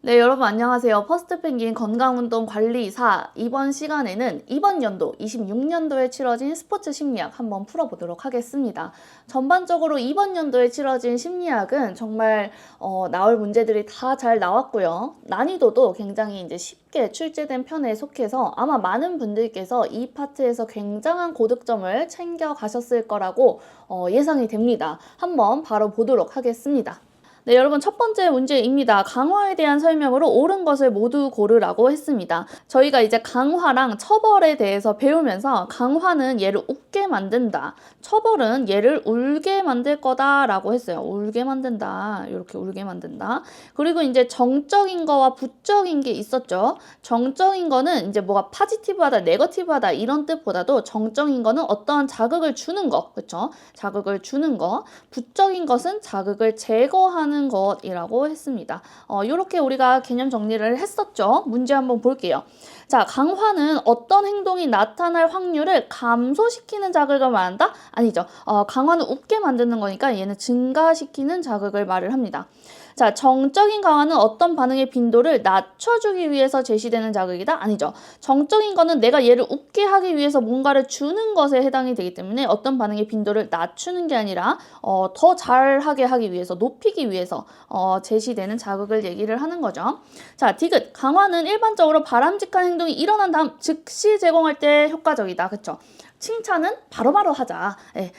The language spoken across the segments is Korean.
네, 여러분 안녕하세요. 퍼스트펭귄 건강운동관리사. 이번 시간에는 이번 연도 26년도에 치러진 스포츠 심리학 한번 풀어보도록 하겠습니다. 전반적으로 이번 연도에 치러진 심리학은 정말 나올 문제들이 다 잘 나왔고요. 난이도도 굉장히 이제 쉽게 출제된 편에 속해서 아마 많은 분들께서 이 파트에서 굉장한 고득점을 챙겨 가셨을 거라고 예상이 됩니다. 한번 바로 보도록 하겠습니다. 네, 여러분 첫 번째 문제입니다. 강화에 대한 설명으로 옳은 것을 모두 고르라고 했습니다. 저희가 이제 강화랑 처벌에 대해서 배우면서 강화는 얘를 웃게 만든다. 처벌은 얘를 울게 만들 거다라고 했어요. 울게 만든다. 이렇게 울게 만든다. 그리고 이제 정적인 거와 부적인 게 있었죠. 정적인 거는 이제 뭐가 파지티브하다, 네거티브하다 이런 뜻보다도 정적인 거는 어떠한 자극을 주는 거, 그렇죠? 자극을 주는 거. 부적인 것은 자극을 제거하는 것이라고 했습니다. 이렇게 우리가 개념 정리를 했었죠. 문제 한번 볼게요. 자, 강화는 어떤 행동이 나타날 확률을 감소시키는 자극을 말한다? 아니죠. 강화는 웃게 만드는 거니까 얘는 증가시키는 자극을 말을 합니다. 자, 정적인 강화는 어떤 반응의 빈도를 낮춰주기 위해서 제시되는 자극이다? 아니죠. 정적인 거는 내가 얘를 웃게 하기 위해서 뭔가를 주는 것에 해당이 되기 때문에 어떤 반응의 빈도를 낮추는 게 아니라 더 잘하게 하기 위해서, 높이기 위해서 제시되는 자극을 얘기를 하는 거죠. 자, 디귿. 강화는 일반적으로 바람직한 행동이 일어난 다음 즉시 제공할 때 효과적이다. 그쵸? 칭찬은 바로바로 하자.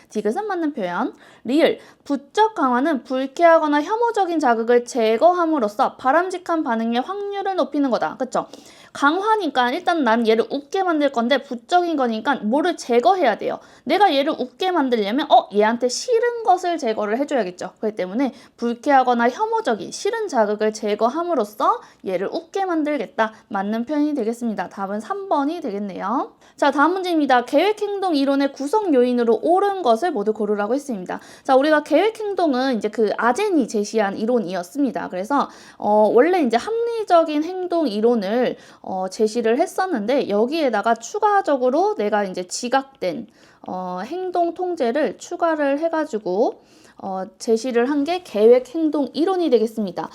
디귿은 맞는 표현. 리을. 부적 강화는 불쾌하거나 혐오적인 자극을 제거함으로써 바람직한 반응의 확률을 높이는 거다. 그쵸? 강화니까 일단 난 얘를 웃게 만들 건데 부적인 거니까 뭐를 제거해야 돼요. 내가 얘를 웃게 만들려면 얘한테 싫은 것을 제거를 해줘야겠죠. 그렇기 때문에 불쾌하거나 혐오적인 싫은 자극을 제거함으로써 얘를 웃게 만들겠다. 맞는 표현이 되겠습니다. 답은 3번이 되겠네요. 자, 다음 문제입니다. 계획행동 이론의 구성 요인으로 옳은 것을 모두 고르라고 했습니다. 자, 우리가 계획행동은 이제 그 아젠이 제시한 이론이었습니다. 그래서 원래 이제 합리적인 행동 이론을 제시를 했었는데 여기에다가 추가적으로 내가 이제 지각된 행동 통제를 추가를 해가지고 제시를 한 게 계획 행동 이론이 되겠습니다.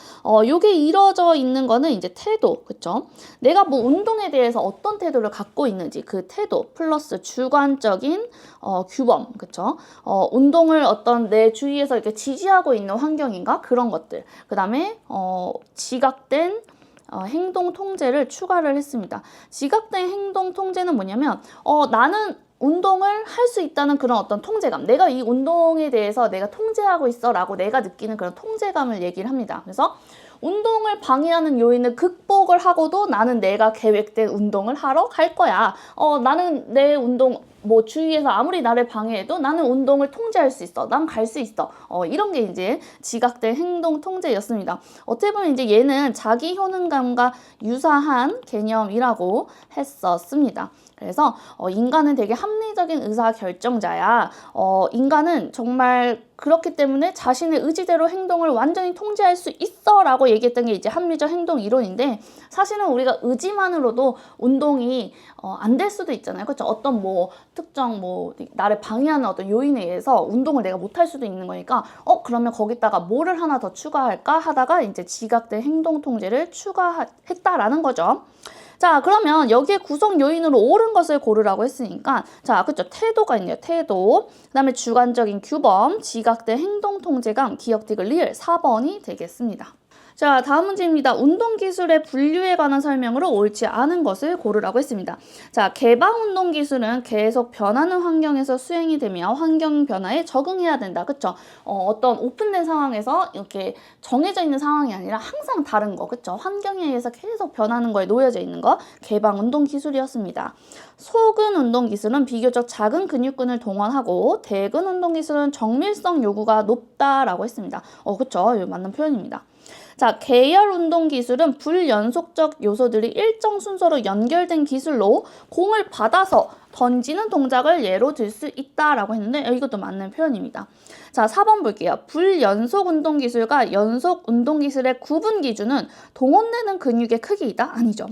요게 이루어져 있는 거는 이제 태도, 그쵸? 내가 뭐 운동에 대해서 어떤 태도를 갖고 있는지 그 태도 플러스 주관적인 규범, 그쵸? 운동을 어떤 내 주위에서 이렇게 지지하고 있는 환경인가? 그런 것들. 그 다음에 지각된 행동 통제를 추가를 했습니다. 지각된 행동 통제는 뭐냐면 나는 운동을 할 수 있다는 그런 어떤 통제감, 내가 이 운동에 대해서 내가 통제하고 있어 라고 내가 느끼는 그런 통제감을 얘기를 합니다. 그래서 운동을 방해하는 요인을 극복을 하고도 나는 내가 계획된 운동을 하러 갈 거야. 나는 내 운동 뭐 주위에서 아무리 나를 방해해도 나는 운동을 통제할 수 있어. 난 갈 수 있어. 이런 게 이제 지각된 행동 통제였습니다. 어떻게 보면 이제 얘는 자기 효능감과 유사한 개념이라고 했었습니다. 그래서 인간은 되게 합리적인 의사결정자야. 인간은 정말 그렇기 때문에 자신의 의지대로 행동을 완전히 통제할 수 있어 라고 얘기했던 게 이제 합리적 행동 이론인데, 사실은 우리가 의지만으로도 운동이 안 될 수도 있잖아요. 그렇죠? 어떤 뭐 특정 뭐 나를 방해하는 어떤 요인에 의해서 운동을 내가 못할 수도 있는 거니까 그러면 거기다가 뭐를 하나 더 추가할까 하다가 이제 지각된 행동 통제를 추가했다라는 거죠. 자, 그러면 여기에 구성 요인으로 옳은 것을 고르라고 했으니까, 자, 그쵸. 태도가 있네요. 태도. 그 다음에 주관적인 규범, 지각된 행동 통제감, 기억, 디귿, 리을 4번이 되겠습니다. 자, 다음 문제입니다. 운동기술의 분류에 관한 설명으로 옳지 않은 것을 고르라고 했습니다. 자, 개방 운동기술은 계속 변하는 환경에서 수행이 되며 환경 변화에 적응해야 된다. 그쵸? 어떤 오픈된 상황에서 이렇게 정해져 있는 상황이 아니라 항상 다른 거. 그쵸? 환경에 의해서 계속 변하는 거에 놓여져 있는 거. 개방 운동기술이었습니다. 소근 운동기술은 비교적 작은 근육근을 동원하고 대근 운동기술은 정밀성 요구가 높다라고 했습니다. 그쵸? 이거 맞는 표현입니다. 자, 계열 운동 기술은 불연속적 요소들이 일정 순서로 연결된 기술로 공을 받아서 던지는 동작을 예로 들 수 있다라고 했는데 이것도 맞는 표현입니다. 자, 4번 볼게요. 불연속 운동 기술과 연속 운동 기술의 구분 기준은 동원되는 근육의 크기이다? 아니죠.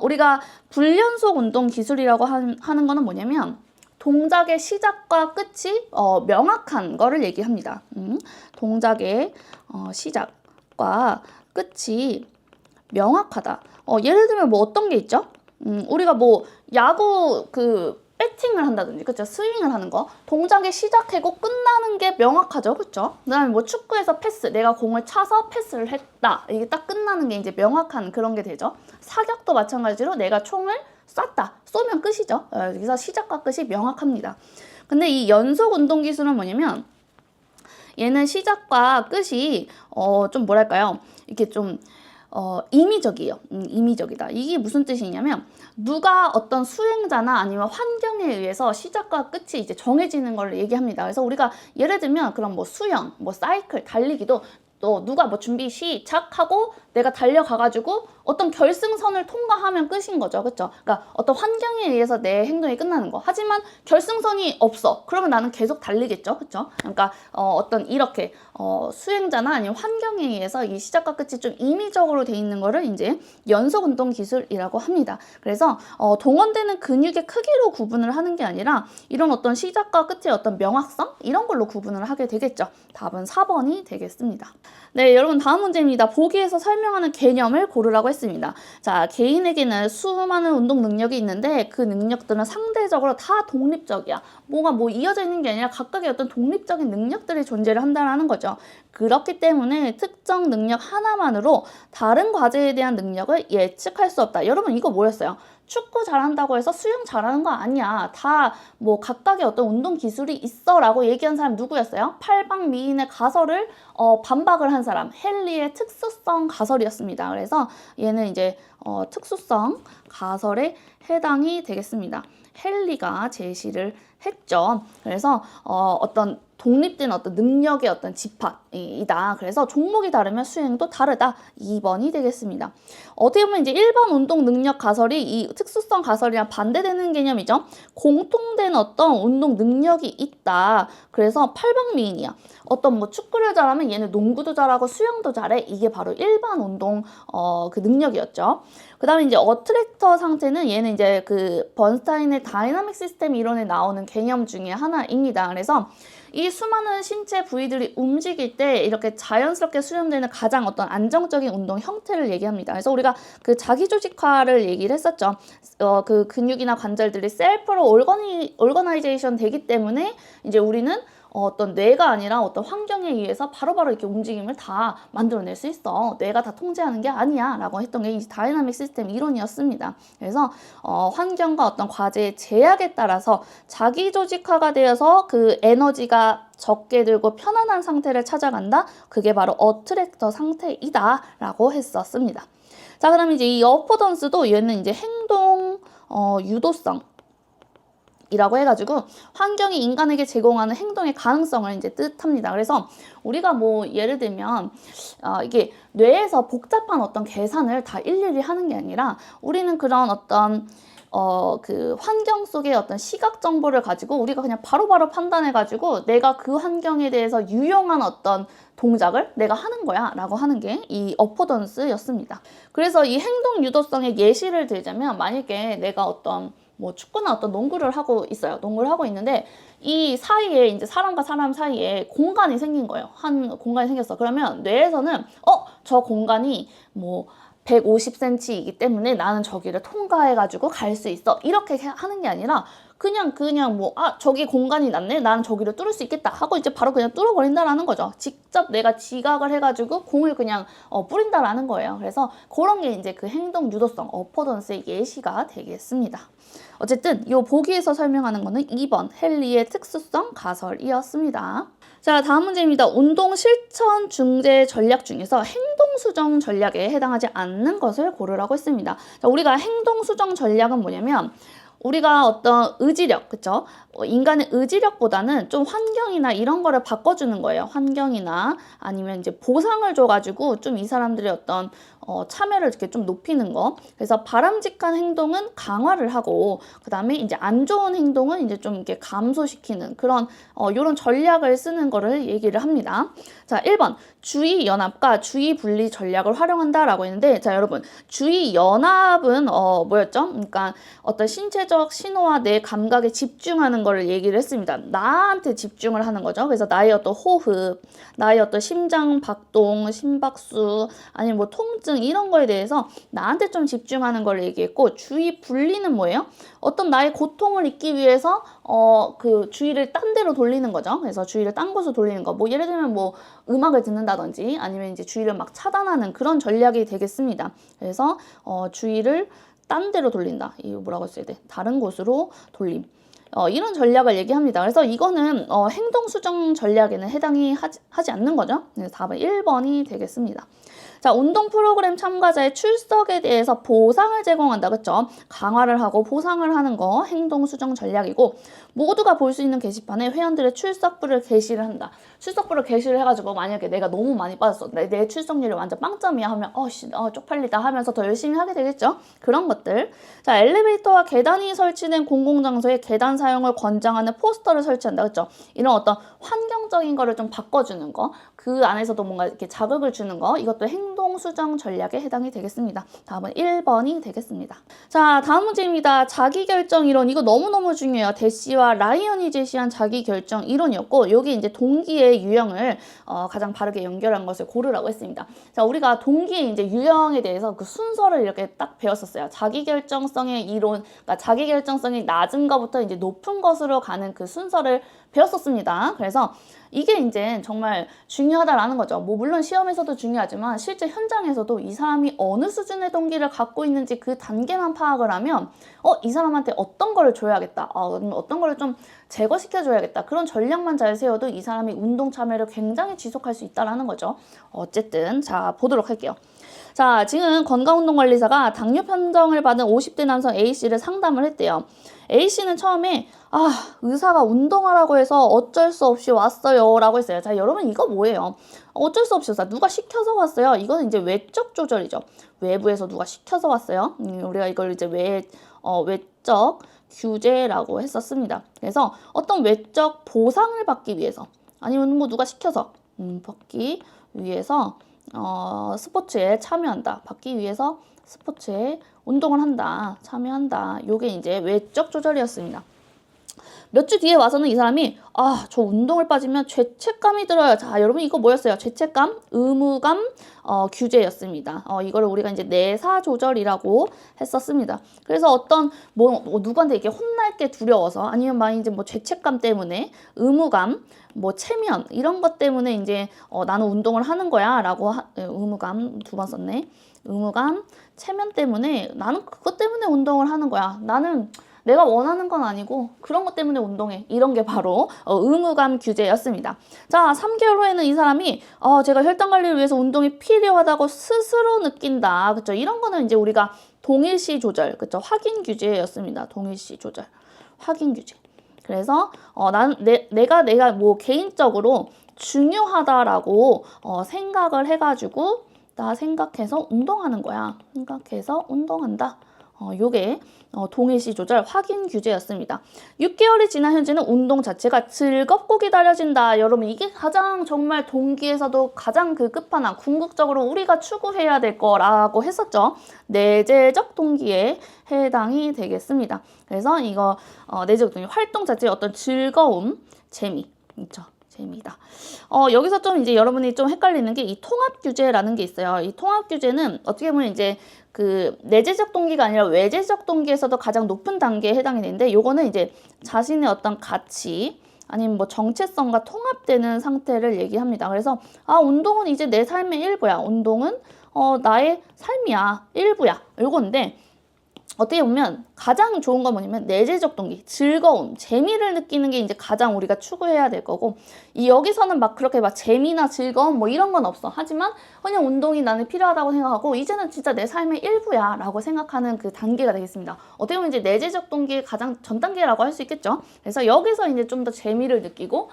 우리가 불연속 운동 기술이라고 하는 거는 뭐냐면 동작의 시작과 끝이 명확한 거를 얘기합니다. 동작의 시작 과 끝이 명확하다. 예를 들면 뭐 어떤 게 있죠? 우리가 뭐 야구 배팅을 한다든지, 그쵸? 스윙을 하는 거. 동작이 시작하고 끝나는 게 명확하죠, 그쵸? 그 다음에 뭐 축구에서 패스, 내가 공을 차서 패스를 했다. 이게 딱 끝나는 게 이제 명확한 그런 게 되죠. 사격도 마찬가지로 내가 총을 쐈다. 쏘면 끝이죠. 여기서 시작과 끝이 명확합니다. 근데 이 연속 운동 기술은 뭐냐면, 얘는 시작과 끝이 좀 뭐랄까요? 이렇게 좀 임의적이에요. 임의적이다. 이게 무슨 뜻이냐면 누가 어떤 수행자나 아니면 환경에 의해서 시작과 끝이 이제 정해지는 걸 얘기합니다. 그래서 우리가 예를 들면 그런 뭐 수영, 뭐 사이클, 달리기도 또 누가 뭐 준비 시작하고 내가 달려가가지고 어떤 결승선을 통과하면 끝인 거죠. 그쵸? 그러니까 어떤 환경에 의해서 내 행동이 끝나는 거. 하지만 결승선이 없어. 그러면 나는 계속 달리겠죠. 그쵸? 그러니까 어떤 이렇게 수행자나 아니면 환경에 의해서 이 시작과 끝이 좀 임의적으로 돼 있는 거를 이제 연속 운동 기술이라고 합니다. 그래서 동원되는 근육의 크기로 구분을 하는 게 아니라 이런 어떤 시작과 끝의 어떤 명확성 이런 걸로 구분을 하게 되겠죠. 답은 4번이 되겠습니다. 네, 여러분 다음 문제입니다. 보기에서 설명하는 개념을 고르라고 했습니다. 자, 개인에게는 수많은 운동 능력이 있는데 그 능력들은 상대적으로 다 독립적이야. 뭐가 뭐 이어져 있는 게 아니라 각각의 어떤 독립적인 능력들이 존재를 한다는 거죠. 그렇기 때문에 특정 능력 하나만으로 다른 과제에 대한 능력을 예측할 수 없다. 여러분 이거 뭐였어요? 축구 잘한다고 해서 수영 잘하는 거 아니야. 다 뭐 각각의 어떤 운동 기술이 있어 라고 얘기한 사람 누구였어요? 팔방미인의 가설을 반박을 한 사람, 헨리의 특수성 가설이었습니다. 그래서 얘는 이제 특수성 가설에 해당이 되겠습니다. 헨리가 제시를 했죠. 그래서 어떤 독립된 어떤 능력의 어떤 집합이다. 그래서 종목이 다르면 수행도 다르다. 2번이 되겠습니다. 어떻게 보면 이제 1번 운동 능력 가설이 이 특수성 가설이랑 반대되는 개념이죠. 공통된 어떤 운동 능력이 있다. 그래서 팔방미인이야. 어떤 뭐 축구를 잘하면 얘는 농구도 잘하고 수영도 잘해. 이게 바로 일반 운동 그 능력이었죠. 그 다음에 이제 어트랙터 상태는 얘는 이제 그 번스타인의 다이나믹 시스템 이론에 나오는 개념 중에 하나입니다. 그래서 이 수많은 신체 부위들이 움직일 때 이렇게 자연스럽게 수렴되는 가장 어떤 안정적인 운동 형태를 얘기합니다. 그래서 우리가 그 자기조직화를 얘기를 했었죠. 그 근육이나 관절들이 셀프로 올거나이제이션 되기 때문에 이제 우리는 어떤 뇌가 아니라 어떤 환경에 의해서 바로바로 이렇게 움직임을 다 만들어낼 수 있어. 뇌가 다 통제하는 게 아니야 라고 했던 게 이 다이나믹 시스템 이론이었습니다. 그래서 환경과 어떤 과제의 제약에 따라서 자기 조직화가 되어서 그 에너지가 적게 들고 편안한 상태를 찾아간다. 그게 바로 어트랙터 상태이다 라고 했었습니다. 자, 그럼 이제 이 어포던스도 얘는 이제 행동 유도성 이라고 해가지고 환경이 인간에게 제공하는 행동의 가능성을 이제 뜻합니다. 그래서 우리가 뭐 예를 들면 이게 뇌에서 복잡한 어떤 계산을 다 일일이 하는 게 아니라 우리는 그런 어떤 그 환경 속의 어떤 시각 정보를 가지고 우리가 그냥 바로바로 판단해가지고 내가 그 환경에 대해서 유용한 어떤 동작을 내가 하는 거야 라고 하는 게 이 어포던스였습니다. 그래서 이 행동 유도성의 예시를 들자면 만약에 내가 어떤 뭐 축구나 어떤 농구를 하고 있어요. 농구를 하고 있는데 이 사이에 이제 사람과 사람 사이에 공간이 생긴 거예요. 한 공간이 생겼어. 그러면 뇌에서는 저 공간이 뭐 150cm이기 때문에 나는 저기를 통과해가지고 갈 수 있어. 이렇게 하는 게 아니라 그냥 뭐 저기 공간이 났네. 나는 저기를 뚫을 수 있겠다 하고 이제 바로 그냥 뚫어버린다라는 거죠. 직접 내가 지각을 해가지고 공을 그냥 뿌린다라는 거예요. 그래서 그런 게 이제 그 행동 유도성 어포던스의 예시가 되겠습니다. 어쨌든 이 보기에서 설명하는 거는 2번 헨리의 특수성 가설이었습니다. 자, 다음 문제입니다. 운동 실천 중재 전략 중에서 행동 수정 전략에 해당하지 않는 것을 고르라고 했습니다. 자, 우리가 행동 수정 전략은 뭐냐면 우리가 어떤 의지력, 그쵸? 인간의 의지력보다는 좀 환경이나 이런 거를 바꿔주는 거예요. 환경이나 아니면 이제 보상을 줘가지고 좀 이 사람들의 어떤 참여를 이렇게 좀 높이는 거. 그래서 바람직한 행동은 강화를 하고, 그 다음에 이제 안 좋은 행동은 이제 좀 이렇게 감소시키는 그런, 요런 전략을 쓰는 거를 얘기를 합니다. 자, 1번. 주의 연합과 주의 분리 전략을 활용한다라고 했는데, 자, 여러분. 주의 연합은, 뭐였죠? 그러니까 어떤 신체적 신호와 내 감각에 집중하는 거를 얘기를 했습니다. 나한테 집중을 하는 거죠. 그래서 나의 어떤 호흡, 나의 어떤 심장 박동, 심박수, 아니면 뭐 통증, 등등 이런 거에 대해서 나한테 좀 집중하는 걸 얘기했고, 주의 분리는 뭐예요? 어떤 나의 고통을 잊기 위해서 그 주의를 딴 데로 돌리는 거죠. 그래서 주의를 딴 곳으로 돌리는 거. 뭐 예를 들면 뭐 음악을 듣는다든지 아니면 이제 주의를 막 차단하는 그런 전략이 되겠습니다. 그래서 주의를 딴 데로 돌린다. 이거 뭐라고 써야 돼? 다른 곳으로 돌림. 이런 전략을 얘기합니다. 그래서 이거는 행동 수정 전략에는 해당이 하지 않는 거죠. 그래서 답은 1번이 되겠습니다. 자, 운동 프로그램 참가자의 출석에 대해서 보상을 제공한다. 그쵸? 강화를 하고 보상을 하는 거 행동 수정 전략이고, 모두가 볼 수 있는 게시판에 회원들의 출석부를 게시를 한다. 출석부를 게시를 해가지고 만약에 내가 너무 많이 빠졌어. 내 출석률이 완전 빵점이야 하면 쪽팔리다 하면서 더 열심히 하게 되겠죠? 그런 것들. 자, 엘리베이터와 계단이 설치된 공공장소에 계단 사용을 권장하는 포스터를 설치한다. 그쵸? 이런 어떤 환경적인 거를 좀 바꿔주는 거, 그 안에서도 뭔가 이렇게 자극을 주는 거, 이것도 행동 수정 전략에 해당이 되겠습니다. 다음은 1번이 되겠습니다. 자, 다음 문제입니다. 자기결정 이론. 이거 너무너무 중요해요. 대시와 라이언이 제시한 자기결정 이론이었고, 여기 이제 동기의 유형을 가장 바르게 연결한 것을 고르라고 했습니다. 자, 우리가 동기의 이제 유형에 대해서 그 순서를 이렇게 딱 배웠었어요. 자기결정성의 이론, 그러니까 자기결정성이 낮은 것부터 이제 높은 것으로 가는 그 순서를 배웠었습니다. 그래서 이게 이제 정말 중요하다라는 거죠. 뭐 물론 시험에서도 중요하지만 실제 현장에서도 이 사람이 어느 수준의 동기를 갖고 있는지 그 단계만 파악을 하면 이 사람한테 어떤 거를 줘야겠다. 어떤 거를 좀 제거시켜 줘야겠다. 그런 전략만 잘 세워도 이 사람이 운동 참여를 굉장히 지속할 수 있다라는 거죠. 어쨌든 자, 보도록 할게요. 자, 지금 건강운동관리사가 당뇨 판정을 받은 50대 남성 A씨를 상담을 했대요. A씨는 처음에 의사가 운동하라고 해서 어쩔 수 없이 왔어요 라고 했어요. 자, 여러분 이거 뭐예요? 어쩔 수 없이 왔어요. 누가 시켜서 왔어요? 이거는 이제 외적 조절이죠. 외부에서 누가 시켜서 왔어요. 우리가 이걸 이제 외적 규제라고 했었습니다. 그래서 어떤 외적 보상을 받기 위해서 아니면 뭐 누가 시켜서 받기 위해서 스포츠에 참여한다. 받기 위해서 스포츠에 운동을 한다. 참여한다. 요게 이제 외적 조절이었습니다. 몇 주 뒤에 와서는 이 사람이 저 운동을 빠지면 죄책감이 들어요. 자, 여러분 이거 뭐였어요? 죄책감, 의무감, 규제였습니다. 이거를 우리가 이제 내사 조절이라고 했었습니다. 그래서 어떤 뭐 누구한테 이렇게 혼날 게 두려워서 아니면 막 이제 뭐 죄책감 때문에 의무감, 뭐 체면 이런 것 때문에 이제 나는 운동을 하는 거야라고 의무감 2번 썼네. 의무감, 체면 때문에 나는 그것 때문에 운동을 하는 거야. 나는 내가 원하는 건 아니고 그런 것 때문에 운동해. 이런 게 바로 의무감 규제였습니다. 자, 3개월 후에는 이 사람이 제가 혈당 관리를 위해서 운동이 필요하다고 스스로 느낀다. 그쵸? 이런 거는 이제 우리가 동일시 조절, 그쵸? 확인 규제였습니다. 동일시 조절, 확인 규제. 그래서 내가 뭐 개인적으로 중요하다라고 생각을 해가지고 나 생각해서 운동하는 거야. 생각해서 운동한다. 요게 동일시 조절 확인 규제였습니다. 6개월이 지난 현재는 운동 자체가 즐겁고 기다려진다. 여러분 이게 가장 정말 동기에서도 가장 그 끝판왕 궁극적으로 우리가 추구해야 될 거라고 했었죠. 내재적 동기에 해당이 되겠습니다. 그래서 이거 내재적 동기 활동 자체의 어떤 즐거움, 재미 있죠. 재미다. 여기서 좀 이제 여러분이 좀 헷갈리는 게 이 통합 규제라는 게 있어요. 이 통합 규제는 어떻게 보면 이제 그 내재적 동기가 아니라 외재적 동기에서도 가장 높은 단계에 해당이 되는데 요거는 이제 자신의 어떤 가치 아니면 뭐 정체성과 통합되는 상태를 얘기합니다. 그래서 운동은 이제 내 삶의 일부야. 운동은 나의 삶이야. 일부야. 요건데 어떻게 보면 가장 좋은 건 뭐냐면 내재적 동기, 즐거움, 재미를 느끼는 게 이제 가장 우리가 추구해야 될 거고 여기서는 막 그렇게 막 재미나 즐거움 뭐 이런 건 없어. 하지만 그냥 운동이 나는 필요하다고 생각하고 이제는 진짜 내 삶의 일부야 라고 생각하는 그 단계가 되겠습니다. 어떻게 보면 이제 내재적 동기의 가장 전 단계라고 할 수 있겠죠. 그래서 여기서 이제 좀 더 재미를 느끼고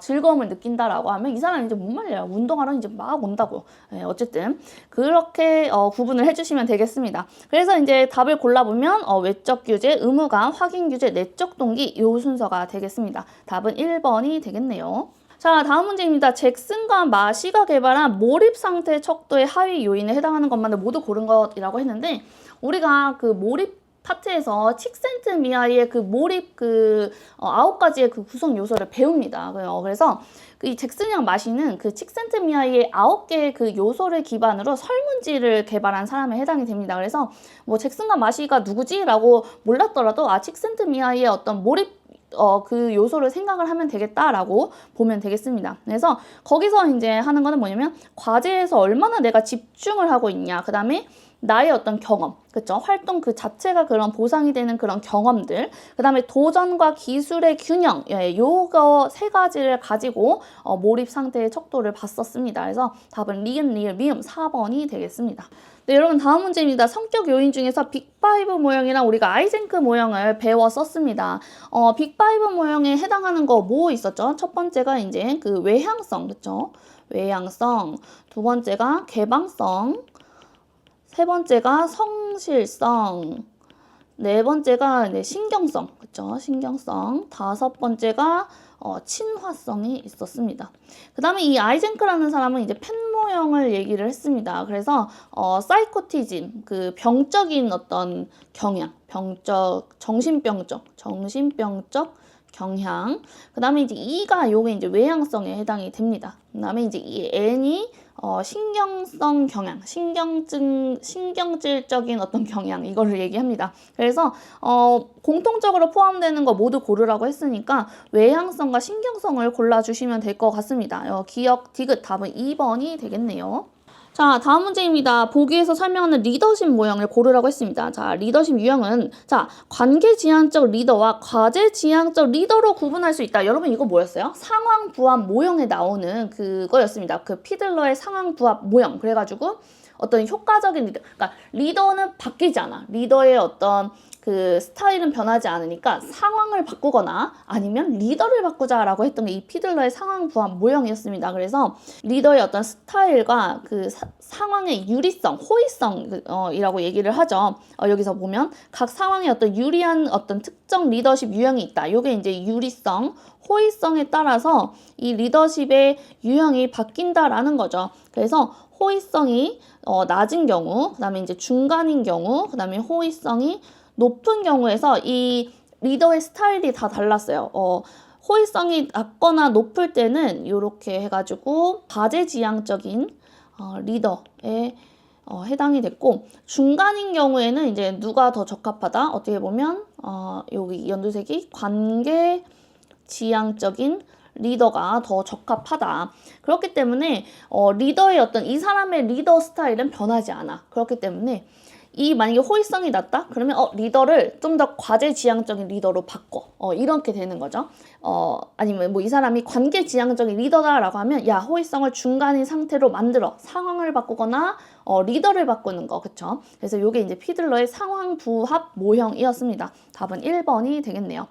즐거움을 느낀다라고 하면 이 사람은 이제 못 말려요. 운동하러 이제 막 온다고. 어쨌든 그렇게 구분을 해주시면 되겠습니다. 그래서 이제 답을 골라보면 외적 규제, 의무감, 확인 규제, 내적 동기 이 순서가 되겠습니다. 답은 1번이 되겠네요. 자, 다음 문제입니다. 잭슨과 마시가 개발한 몰입 상태 척도의 하위 요인에 해당하는 것만을 모두 고른 것이라고 했는데 우리가 그 몰입 파트에서 칙센트미아의 그 몰입 9가지의 그 구성 요소를 배웁니다. 그래서 이 잭슨양 마시는 그 칙센트미아의 9개의 그 요소를 기반으로 설문지를 개발한 사람에 해당이 됩니다. 그래서 뭐 잭슨과 마시가 누구지? 라고 몰랐더라도 칙센트미아의 어떤 몰입 그 요소를 생각을 하면 되겠다라고 보면 되겠습니다. 그래서 거기서 이제 하는 거는 뭐냐면 과제에서 얼마나 내가 집중을 하고 있냐, 그 다음에 나의 어떤 경험, 그쵸? 활동 그 자체가 그런 보상이 되는 그런 경험들, 그 다음에 도전과 기술의 균형, 요거 3가지를 가지고 몰입 상태의 척도를 봤었습니다. 그래서 답은 리은, 리을, 미음 4번이 되겠습니다. 네, 여러분 다음 문제입니다. 성격 요인 중에서 빅5 모형이랑 우리가 아이젠크 모형을 배웠었습니다. 빅5 모형에 해당하는 거 뭐 있었죠? 첫 번째가 이제 그 외향성, 그쵸? 외향성, 두 번째가 개방성, 세 번째가 성실성, 네 번째가 신경성, 그쵸? 신경성, 다섯 번째가 친화성이 있었습니다. 그 다음에 이 아이젠크라는 사람은 이제 펜 모형을 얘기를 했습니다. 그래서 사이코티즘, 그 병적인 어떤 경향, 정신병적 경향. 그 다음에 이제 E가 요게 이제 외향성에 해당이 됩니다. 그 다음에 이제 이 N이 신경성 경향, 신경질적인 어떤 경향, 이거를 얘기합니다. 그래서 공통적으로 포함되는 거 모두 고르라고 했으니까 외향성과 신경성을 골라주시면 될 것 같습니다. 기억, 디귿, 답은 2번이 되겠네요. 자, 다음 문제입니다. 보기에서 설명하는 리더십 모형을 고르라고 했습니다. 자, 리더십 유형은 관계지향적 리더와 과제지향적 리더로 구분할 수 있다. 여러분 이거 뭐였어요? 상황부합 모형에 나오는 그거였습니다. 그 피들러의 상황부합 모형. 그래가지고 어떤 효과적인 리더, 그러니까 리더는 바뀌지 않아. 리더의 어떤 그 스타일은 변하지 않으니까 상황을 바꾸거나 아니면 리더를 바꾸자라고 했던 게 이 피들러의 상황 부합 모형이었습니다. 그래서 리더의 어떤 스타일과 그 상황의 유리성, 호의성이라고 얘기를 하죠. 여기서 보면 각 상황에 어떤 유리한 어떤 특정 리더십 유형이 있다. 요게 이제 유리성, 호의성에 따라서 이 리더십의 유형이 바뀐다라는 거죠. 그래서 호의성이 낮은 경우, 그 다음에 이제 중간인 경우, 그 다음에 호의성이 높은 경우에서 이 리더의 스타일이 다 달랐어요. 호의성이 낮거나 높을 때는 이렇게 해가지고 과제지향적인 리더에 해당이 됐고, 중간인 경우에는 이제 누가 더 적합하다? 어떻게 보면 여기 연두색이 관계지향적인 리더가 더 적합하다. 그렇기 때문에 리더의 어떤 이 사람의 리더 스타일은 변하지 않아. 그렇기 때문에 만약에 호의성이 낮다? 그러면 리더를 좀 더 과제지향적인 리더로 바꿔. 이렇게 되는 거죠. 아니면 뭐 이 사람이 관계지향적인 리더다라고 하면 야, 호의성을 중간인 상태로 만들어. 상황을 바꾸거나 리더를 바꾸는 거. 그쵸? 그래서 이게 이제 피들러의 상황 부합 모형이었습니다. 답은 1번이 되겠네요.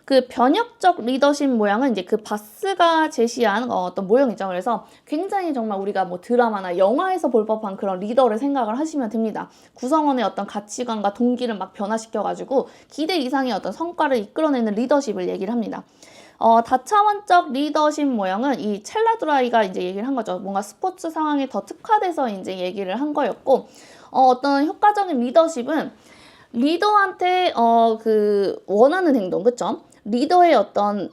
그 변혁적 리더십 모양은 이제 그 바스가 제시한 어떤 모형이죠. 그래서 굉장히 정말 우리가 뭐 드라마나 영화에서 볼 법한 그런 리더를 생각을 하시면 됩니다. 구성원의 어떤 가치관과 동기를 막 변화시켜가지고 기대 이상의 어떤 성과를 이끌어내는 리더십을 얘기를 합니다. 다차원적 리더십 모형은 이 첼라두라이가 이제 얘기를 한 거죠. 뭔가 스포츠 상황에 더 특화돼서 이제 얘기를 한 거였고, 어떤 효과적인 리더십은 리더한테 그 원하는 행동, 그쵸? 리더의 어떤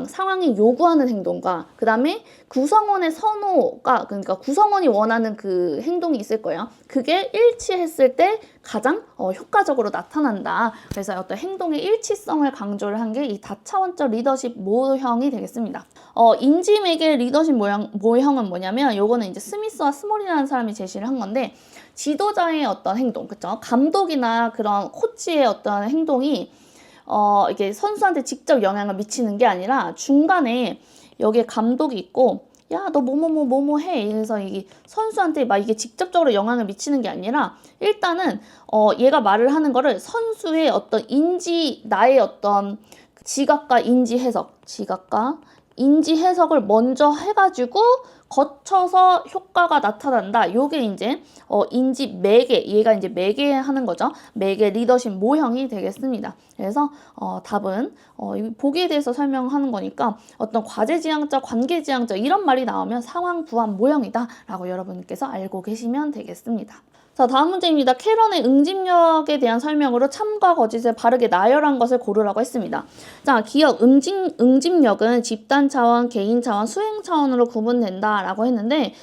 상황이 요구하는 행동과 그 다음에 구성원의 선호가, 그러니까 구성원이 원하는 그 행동이 있을 거예요. 그게 일치했을 때 가장 효과적으로 나타난다. 그래서 어떤 행동의 일치성을 강조를 한 게 이 다차원적 리더십 모형이 되겠습니다. 인지매개 리더십 모형은 뭐냐면 요거는 이제 스미스와 스몰이라는 사람이 제시를 한 건데, 지도자의 어떤 행동, 그쵸? 감독이나 그런 코치의 어떤 행동이 이게 선수한테 직접 영향을 미치는 게 아니라 중간에 여기에 감독이 있고, 야, 너 뭐뭐 해. 그래서 이게 선수한테 막 이게 직접적으로 영향을 미치는 게 아니라 일단은 얘가 말을 하는 거를 선수의 어떤 나의 어떤 지각과 인지 해석을 먼저 해가지고 거쳐서 효과가 나타난다. 요게 이제 인지 매개, 얘가 이제 매개하는 거죠. 매개 리더십 모형이 되겠습니다. 그래서 답은 보기에 대해서 설명하는 거니까 어떤 과제지향적, 관계지향적 이런 말이 나오면 상황 부합 모형이다 라고 여러분께서 알고 계시면 되겠습니다. 자, 다음 문제입니다. 캐런의 응집력에 대한 설명으로 참과 거짓을 바르게 나열한 것을 고르라고 했습니다. 자, 기억, 응집력은 집단 차원, 개인 차원, 수행 차원으로 구분된다라고 했는데,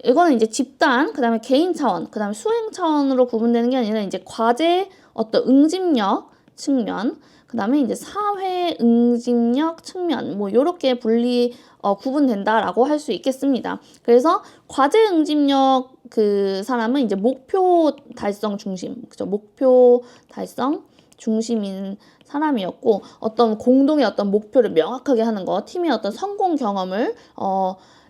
이거는 이제 집단, 그 다음에 개인 차원, 그 다음에 수행 차원으로 구분되는 게 아니라 이제 과제 어떤 응집력 측면, 그 다음에 이제 사회 응집력 측면, 뭐, 요렇게 구분된다라고 할 수 있겠습니다. 그래서 과제 응집력 그 사람은 이제 목표 달성 중심, 그죠? 목표 달성 중심인 사람이었고, 어떤 공동의 어떤 목표를 명확하게 하는 거, 팀의 어떤 성공 경험을,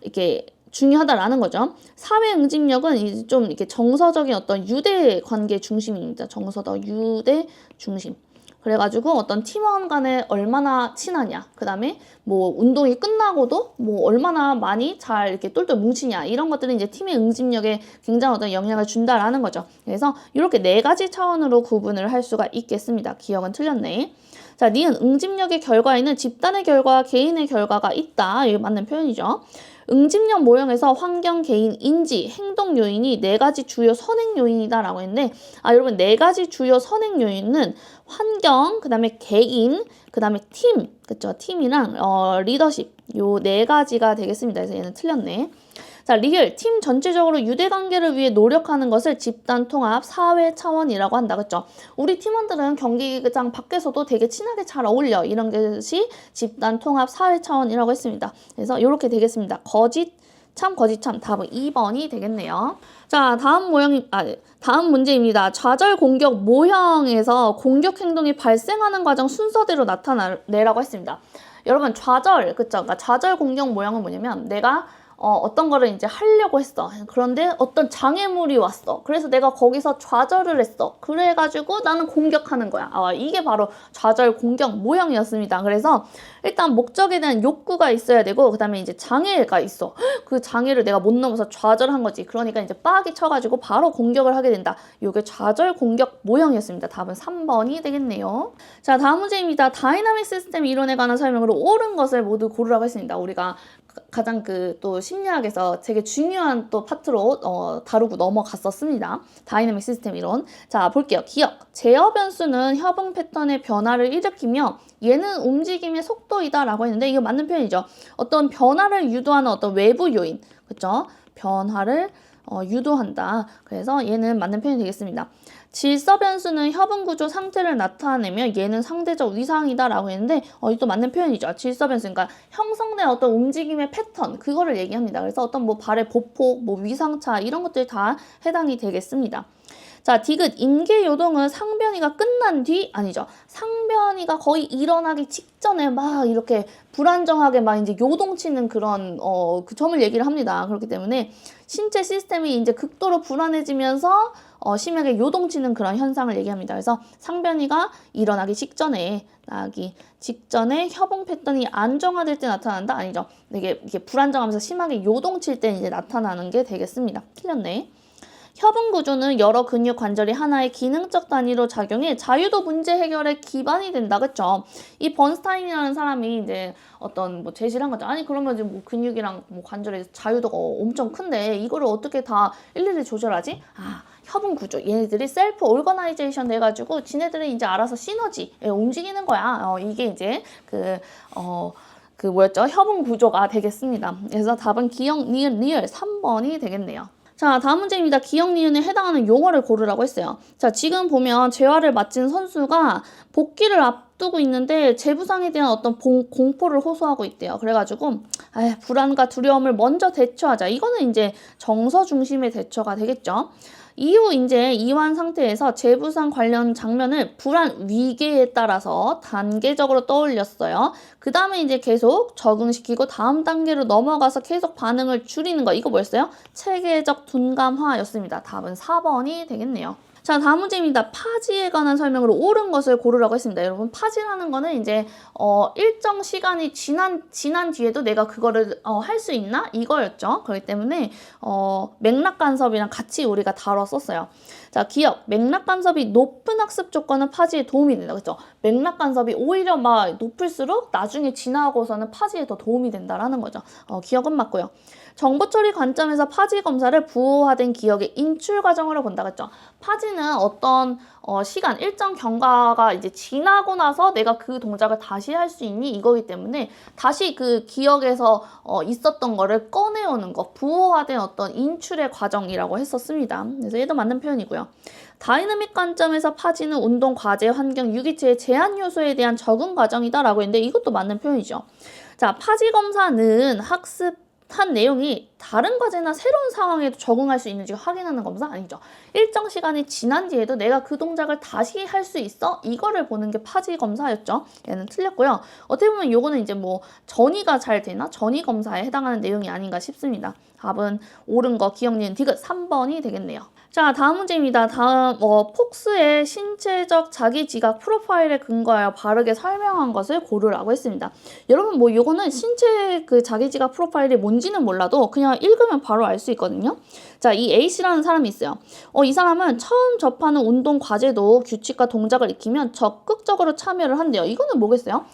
이렇게 중요하다라는 거죠. 사회 응집력은 이제 좀 이렇게 정서적인 어떤 유대 관계 중심입니다. 정서적 유대 중심. 그래가지고 어떤 팀원 간에 얼마나 친하냐, 그 다음에 뭐 운동이 끝나고도 뭐 얼마나 많이 잘 이렇게 똘똘 뭉치냐, 이런 것들은 이제 팀의 응집력에 굉장히 어떤 영향을 준다라는 거죠. 그래서 이렇게 4가지 차원으로 구분을 할 수가 있겠습니다. 기억은 틀렸네. 자, 니은 응집력의 결과에는 집단의 결과와 개인의 결과가 있다. 이게 맞는 표현이죠. 응집력 모형에서 환경, 개인, 인지, 행동 요인이 4가지 주요 선행 요인이다라고 했는데, 여러분 4가지 주요 선행 요인은 환경, 그 다음에 개인, 그 다음에 팀, 그쵸? 팀이랑 리더십, 요 4가지가 되겠습니다. 그래서 얘는 틀렸네. 자, 리을, 팀 전체적으로 유대관계를 위해 노력하는 것을 집단 통합, 사회 차원이라고 한다. 그쵸? 우리 팀원들은 경기장 밖에서도 되게 친하게 잘 어울려. 이런 것이 집단 통합, 사회 차원이라고 했습니다. 그래서 이렇게 되겠습니다. 거짓참, 답은 2번이 되겠네요. 자, 다음 문제입니다. 좌절 공격 모형에서 공격 행동이 발생하는 과정 순서대로 나타내라고 했습니다. 여러분, 좌절, 그쵸? 그러니까 좌절 공격 모형은 뭐냐면, 내가 어떤 거를 이제 하려고 했어. 그런데 어떤 장애물이 왔어. 그래서 내가 거기서 좌절을 했어. 그래가지고 나는 공격하는 거야. 이게 바로 좌절 공격 모형이었습니다. 그래서 일단 목적에 대한 욕구가 있어야 되고, 그 다음에 이제 장애가 있어. 그 장애를 내가 못 넘어서 좌절한 거지. 그러니까 이제 빡이 쳐가지고 바로 공격을 하게 된다. 이게 좌절 공격 모형이었습니다. 답은 3번이 되겠네요. 자, 다음 문제입니다. 다이나믹 시스템 이론에 관한 설명으로 옳은 것을 모두 고르라고 했습니다. 우리가 가장 또 심리학에서 되게 중요한 또 파트로 다루고 넘어갔었습니다. 다이내믹 시스템 이론. 자, 볼게요. 기억. 제어 변수는 협응 패턴의 변화를 일으키며 얘는 움직임의 속도이다 라고 했는데, 이거 맞는 표현이죠. 어떤 변화를 유도하는 어떤 외부 요인, 그쵸? 변화를 유도한다. 그래서 얘는 맞는 표현이 되겠습니다. 질서 변수는 협응 구조 상태를 나타내며 얘는 상대적 위상이다 라고 했는데, 이것도 맞는 표현이죠. 질서 변수, 그러니까 형성된 어떤 움직임의 패턴, 그거를 얘기합니다. 그래서 어떤 뭐 발의 보폭, 뭐 위상차, 이런 것들이 다 해당이 되겠습니다. 자, 디귿, 임계 요동은 상변이가 끝난 뒤, 아니죠. 상변이가 거의 일어나기 직전에 막 이렇게 불안정하게 막 이제 요동치는 그런, 그 점을 얘기를 합니다. 그렇기 때문에 신체 시스템이 이제 극도로 불안해지면서 심하게 요동치는 그런 현상을 얘기합니다. 그래서 상변이가 일어나기 직전에, 협응 패턴이 안정화될 때 나타난다? 아니죠. 이게 불안정하면서 심하게 요동칠 때 이제 나타나는 게 되겠습니다. 틀렸네. 협응 구조는 여러 근육 관절이 하나의 기능적 단위로 작용해 자유도 문제 해결에 기반이 된다. 그쵸? 이 번스타인이라는 사람이 이제 어떤 뭐 제시를 한 거죠. 아니, 그러면 이제 뭐 근육이랑 뭐 관절의 자유도가 엄청 큰데 이거를 어떻게 다 일일이 조절하지? 협응 구조. 얘네들이 셀프 오거나이제이션 돼가지고 지네들이 이제 알아서 시너지 움직이는 거야. 이게 이제 협응 구조가 되겠습니다. 그래서 답은 기억, 니은, 리을 3번이 되겠네요. 자, 다음 문제입니다. 기억, 니은에 해당하는 용어를 고르라고 했어요. 자, 지금 보면 재활을 마친 선수가 복귀를 앞두고 있는데 재부상에 대한 어떤 공포를 호소하고 있대요. 그래가지고 불안과 두려움을 먼저 대처하자. 이거는 이제 정서 중심의 대처가 되겠죠. 이후 이제 이완 상태에서 재부상 관련 장면을 불안 위계에 따라서 단계적으로 떠올렸어요. 그 다음에 이제 계속 적응시키고 다음 단계로 넘어가서 계속 반응을 줄이는 거. 이거 뭐였어요? 체계적 둔감화였습니다. 답은 4번이 되겠네요. 자, 다음 문제입니다. 파지에 관한 설명으로 옳은 것을 고르라고 했습니다. 여러분, 파지라는 거는 이제 일정 시간이 지난 뒤에도 내가 그거를 할 수 있나? 이거였죠. 그렇기 때문에 맥락 간섭이랑 같이 우리가 다뤘었어요. 자, 기억. 맥락 간섭이 높은 학습 조건은 파지에 도움이 된다. 그렇죠? 맥락 간섭이 오히려 막 높을수록 나중에 지나고서는 파지에 더 도움이 된다라는 거죠. 기억은 맞고요. 정보 처리 관점에서 파지 검사를 부호화된 기억의 인출 과정으로 본다고 했죠. 파지는 어떤 시간, 일정 경과가 이제 지나고 나서 내가 그 동작을 다시 할 수 있니? 이거기 때문에 다시 그 기억에서 있었던 거를 꺼내오는 거, 부호화된 어떤 인출의 과정이라고 했었습니다. 그래서 얘도 맞는 표현이고요. 다이내믹 관점에서 파지는 운동, 과제, 환경, 유기체의 제한 요소에 대한 적응 과정이다라고 했는데 이것도 맞는 표현이죠. 자, 파지 검사는 학습한 내용이 다른 과제나 새로운 상황에도 적응할 수 있는지 확인하는 검사 아니죠. 일정 시간이 지난 뒤에도 내가 그 동작을 다시 할 수 있어? 이거를 보는 게 파지 검사였죠. 얘는 틀렸고요. 어떻게 보면 요거는 이제 뭐 전이가 잘 되나? 전이 검사에 해당하는 내용이 아닌가 싶습니다. 답은 옳은 거 기억, 니은, 디귿 3번이 되겠네요. 자, 다음 문제입니다. 다음 폭스의 신체적 자기 지각 프로파일에 근거하여 바르게 설명한 것을 고르라고 했습니다. 여러분 뭐 요거는 신체 그 자기 지각 프로파일이 뭔지는 몰라도 그냥 읽으면 바로 알 수 있거든요. 자, 이 A씨라는 사람이 있어요. 이 사람은 처음 접하는 운동 과제도 규칙과 동작을 익히면 적극적으로 참여를 한대요. 이거는 뭐겠어요?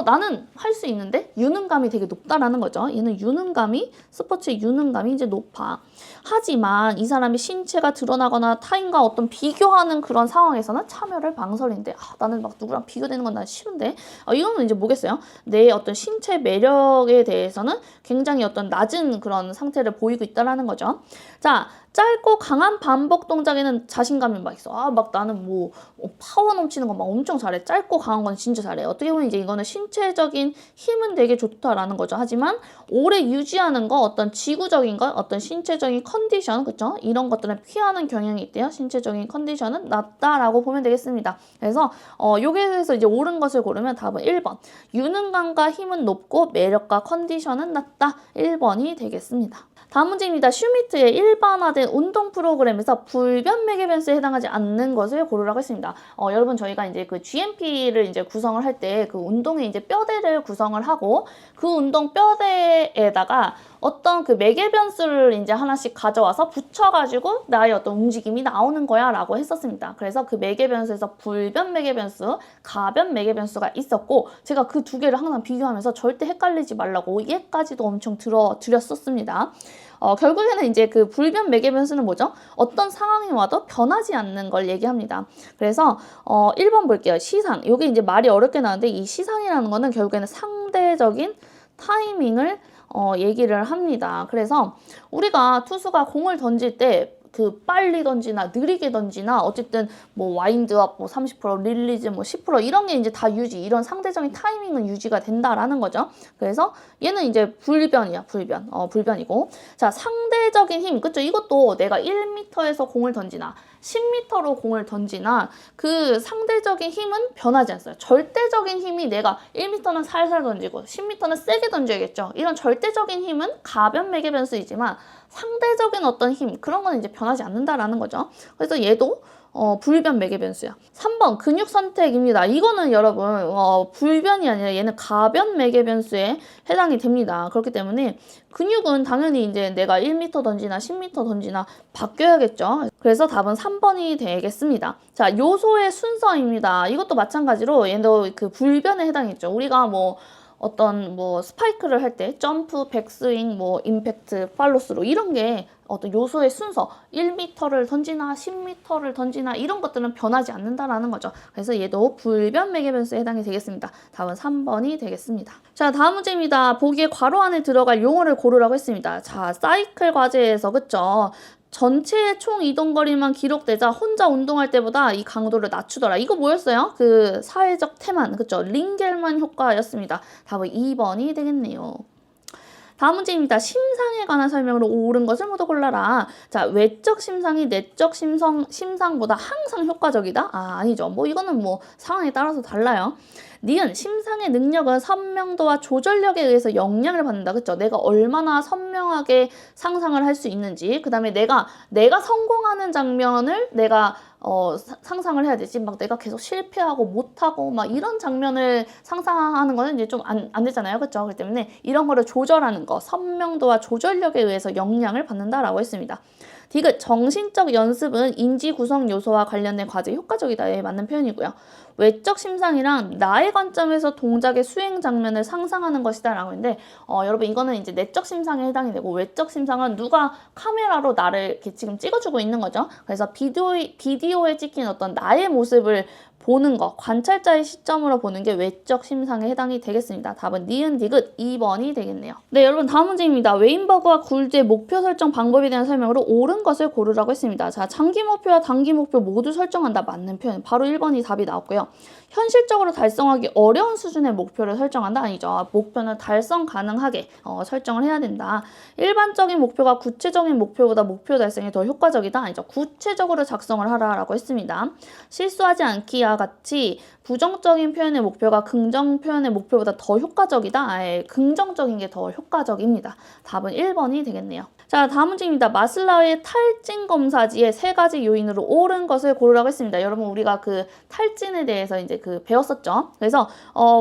나는 할 수 있는데 유능감이 되게 높다라는 거죠. 얘는 유능감이, 스포츠의 유능감이 이제 높아. 하지만 이 사람이 신체가 드러나거나 타인과 어떤 비교하는 그런 상황에서는 참여를 망설인데, 나는 막 누구랑 비교되는 건 난 싫은데. 이거는 이제 뭐겠어요? 내 어떤 신체 매력에 대해서는 굉장히 어떤 낮은 그런 상태를 보이고 있다라는 거죠. 자, 짧고 강한 반복 동작에는 자신감이 막 있어. 막 나는 뭐 파워 넘치는 거 막 엄청 잘해. 짧고 강한 건 진짜 잘해. 어떻게 보면 이제 이거는 신체적인 힘은 되게 좋다라는 거죠. 하지만 오래 유지하는 거, 어떤 지구적인 것, 어떤 신체적인 컨디션, 그쵸? 이런 것들은 피하는 경향이 있대요. 신체적인 컨디션은 낮다라고 보면 되겠습니다. 그래서 여기에서 이제 옳은 것을 고르면 답은 1번. 유능감과 힘은 높고 매력과 컨디션은 낮다. 1번이 되겠습니다. 다음 문제입니다. 슈미트의 일반화된 운동 프로그램에서 불변 매개 변수에 해당하지 않는 것을 고르라고 했습니다. 여러분 저희가 이제 그 GMP를 이제 구성을 할 때 그 운동의 이제 뼈대를 구성을 하고 그 운동 뼈대에다가 어떤 그 매개 변수를 이제 하나씩 가져와서 붙여가지고 나의 어떤 움직임이 나오는 거야 라고 했었습니다. 그래서 그 매개 변수에서 불변 매개 변수, 가변 매개 변수가 있었고 제가 그 두 개를 항상 비교하면서 절대 헷갈리지 말라고 얘까지도 엄청 드렸었습니다. 결국에는 이제 그 불변 매개 변수는 뭐죠? 어떤 상황이 와도 변하지 않는 걸 얘기합니다. 그래서 1번 볼게요. 시상. 이게 이제 말이 어렵게 나오는데 이 시상이라는 거는 결국에는 상대적인 타이밍을 얘기를 합니다. 그래서 우리가 투수가 공을 던질 때 그 빨리 던지나 느리게 던지나 어쨌든 뭐 와인드업 뭐 30% 릴리즈 뭐 10% 이런 게 이제 다 유지, 이런 상대적인 타이밍은 유지가 된다라는 거죠. 그래서 얘는 이제 불변이야, 불변이고. 자, 상대적인 힘, 그쵸? 이것도 내가 1m에서 공을 던지나 10m로 공을 던지나 그 상대적인 힘은 변하지 않아요. 절대적인 힘이 내가 1m는 살살 던지고 10m는 세게 던져야겠죠. 이런 절대적인 힘은 가변 매개 변수이지만 상대적인 어떤 힘, 그런 건 이제 변하지 않는다라는 거죠. 그래서 얘도 불변 매개 변수야. 3번 근육 선택입니다. 이거는 여러분 불변이 아니라 얘는 가변 매개 변수에 해당이 됩니다. 그렇기 때문에 근육은 당연히 이제 내가 1m 던지나 10m 던지나 바뀌어야겠죠. 그래서 답은 3번이 되겠습니다. 자, 요소의 순서입니다. 이것도 마찬가지로 얘도 그 불변에 해당했죠. 우리가 뭐 어떤 뭐 스파이크를 할 때 점프, 백스윙, 뭐 임팩트, 팔로스루 이런 게 어떤 요소의 순서 1m를 던지나 10m를 던지나 이런 것들은 변하지 않는다라는 거죠. 그래서 얘도 불변 매개 변수에 해당이 되겠습니다. 답은 3번이 되겠습니다. 자, 다음 문제입니다. 보기에 괄호 안에 들어갈 용어를 고르라고 했습니다. 자, 사이클 과제에서 그쵸? 전체의 총 이동거리만 기록되자 혼자 운동할 때보다 이 강도를 낮추더라. 이거 뭐였어요? 그 사회적 태만, 그쵸? 링겔만 효과였습니다. 답은 2번이 되겠네요. 다음 문제입니다. 심상에 관한 설명으로 옳은 것을 모두 골라라. 자, 외적 심상이 내적 심상보다 항상 효과적이다? 아니죠. 뭐 이거는 뭐 상황에 따라서 달라요. 니은 심상의 능력은 선명도와 조절력에 의해서 영향을 받는다. 그쵸? 내가 얼마나 선명하게 상상을 할 수 있는지, 그 다음에 내가 성공하는 장면을 내가 상상을 해야 되지. 막 내가 계속 실패하고 못하고 막 이런 장면을 상상하는 거는 이제 좀 안 되잖아요. 그쵸? 그렇기 때문에 이런 거를 조절하는 거, 선명도와 조절력에 의해서 영향을 받는다라고 했습니다. 디귿 정신적 연습은 인지 구성 요소와 관련된 과제 효과적이다에 맞는 표현이고요. 외적 심상이랑 나의 관점에서 동작의 수행 장면을 상상하는 것이다 라고 했는데 여러분 이거는 이제 내적 심상에 해당이 되고 외적 심상은 누가 카메라로 나를 이렇게 지금 찍어주고 있는 거죠. 그래서 비디오에 찍힌 어떤 나의 모습을 보는 거, 관찰자의 시점으로 보는 게 외적 심상에 해당이 되겠습니다. 답은 니은 디귿 2번이 되겠네요. 네, 여러분 다음 문제입니다. 웨인버그와 굴드의 목표 설정 방법에 대한 설명으로 옳은 것을 고르라고 했습니다. 자, 장기 목표와 단기 목표 모두 설정한다. 맞는 표현. 바로 1번이 답이 나왔고요. 현실적으로 달성하기 어려운 수준의 목표를 설정한다? 아니죠. 목표는 달성 가능하게 설정을 해야 된다. 일반적인 목표가 구체적인 목표보다 목표 달성이 더 효과적이다? 아니죠. 구체적으로 작성을 하라라고 했습니다. 실수하지 않기와 같이 부정적인 표현의 목표가 긍정 표현의 목표보다 더 효과적이다? 아예 긍정적인 게 더 효과적입니다. 답은 1번이 되겠네요. 자, 다음 문제입니다. 마슬라우의 탈진 검사지의 3가지 요인으로 옳은 것을 고르라고 했습니다. 여러분 우리가 그 탈진에 대해서 이제 배웠었죠. 그래서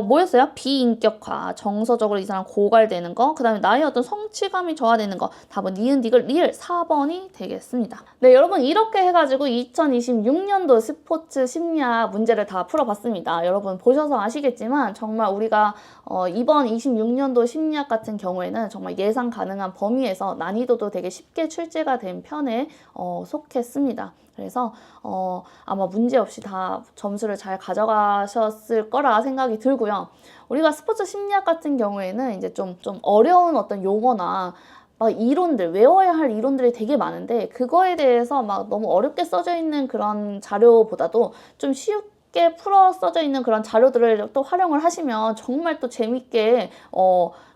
뭐였어요? 비인격화, 정서적으로 이 사람 고갈되는 거, 그 다음에 나의 어떤 성취감이 저하되는 거. 답은 니은 디귿 리을 4번이 되겠습니다. 네, 여러분 이렇게 해가지고 2026년도 스포츠 심리학 문제를 다 풀어봤습니다. 여러분 보셔서 아시겠지만 정말 우리가 이번 26년도 심리학 같은 경우에는 정말 예상 가능한 범위에서 난이도도 되게 쉽게 출제가 된 편에 속했습니다. 그래서 아마 문제없이 다 점수를 잘 가져가셨을 거라 생각이 들고요. 우리가 스포츠 심리학 같은 경우에는 이제 좀 어려운 어떤 용어나 막 이론들, 외워야 할 이론들이 되게 많은데 그거에 대해서 막 너무 어렵게 써져 있는 그런 자료보다도 좀 쉽게 풀어 써져 있는 그런 자료들을 또 활용을 하시면 정말 또 재밌게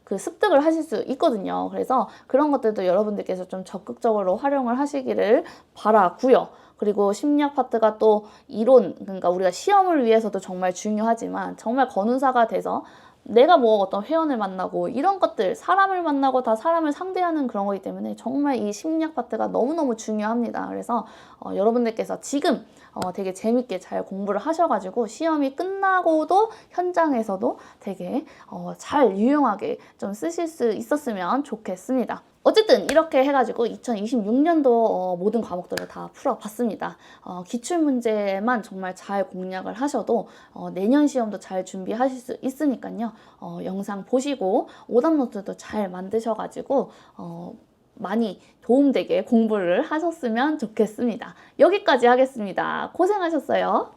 그 습득을 하실 수 있거든요. 그래서 그런 것들도 여러분들께서 좀 적극적으로 활용을 하시기를 바라고요. 그리고 심리학 파트가 또 이론, 그러니까 우리가 시험을 위해서도 정말 중요하지만 정말 권위사가 돼서 내가 뭐 어떤 회원을 만나고 이런 것들, 사람을 만나고 다 사람을 상대하는 그런 거기 때문에 정말 이 심리학 파트가 너무너무 중요합니다. 그래서 여러분들께서 지금 되게 재밌게 잘 공부를 하셔가지고 시험이 끝나고도 현장에서도 되게 잘 유용하게 좀 쓰실 수 있었으면 좋겠습니다. 어쨌든 이렇게 해가지고 2026년도 모든 과목들을 다 풀어봤습니다. 기출문제만 정말 잘 공략을 하셔도 내년 시험도 잘 준비하실 수 있으니까요. 영상 보시고 오답노트도 잘 만드셔가지고 많이 도움되게 공부를 하셨으면 좋겠습니다. 여기까지 하겠습니다. 고생하셨어요.